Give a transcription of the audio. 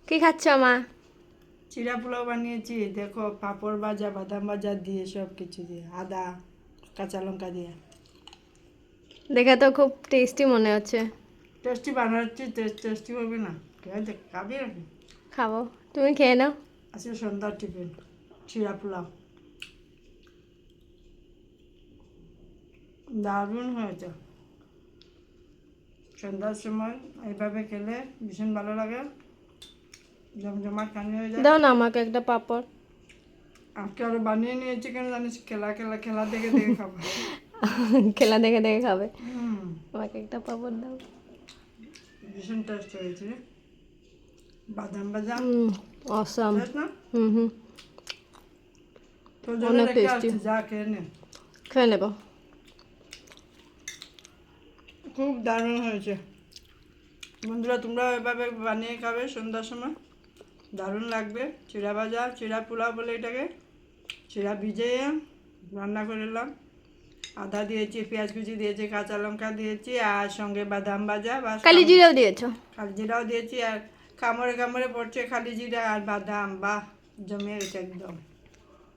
কি খাচ্ছ মা? চিড়া পোলাও বানিয়েছি, দেখো পাঁপড় ভাজা, বাদাম ভাজা দিয়ে, সব কিছু দিয়ে, আদা কাঁচা লঙ্কা দিয়ে। দেখে তো খুব টেস্টি মনে হচ্ছে। টেস্টি বানাচ্ছি, টেস্টি হবে না? খাবি নাকি? খাবো, তুমি খেয়ে নাও। আজকে সন্ধ্যার টিফিন চিড়া পোলাও, দারুণ হয়েছে। সন্ধ্যার সময় এইভাবে খেলে ভীষণ ভালো লাগে, জমজমাট খানি হয়ে যায়। দাও না আমাকে একটা পাপড়। আজকে আরো বানিয়ে নিয়েছি, কেন জানিস? খেলা খেলা খেলা দেখে দেখে খাবো। খেলা দেখে দেখে খাবে। হুম, আমাকে একটা পাপড় দাও। ভীষণ টেস্ট হয়েছে। বাদাম ভাজা অসাম। টেস্ট না? হুম হুম। তোর জন্য অনেক রেখে টেস্টি। আসছি, যা খেয়ে নে। খেয়ে নেবো। খুব দারুণ হয়েছে। বন্ধুরা, তোমরা এভাবে বানিয়ে খাবে সন্ধ্যার সময়, দারুণ লাগবে। চিড়া ভাজা, চিড়া পোলাও বলে এটাকে। চিড়া ভিজিয়ে রান্না করে নিলাম, আদা দিয়েছি, পেঁয়াজ কুচি দিয়েছি, কাঁচা লঙ্কা দিয়েছি, আর সঙ্গে বাদাম ভাজা, বাস কালি জিরাও দিয়েছো? খালি জিরাও দিয়েছি, আর কামড়ে কামড়ে পড়ছে খালি জিরা আর বাদাম। বাহ, জমে গেছে একদম।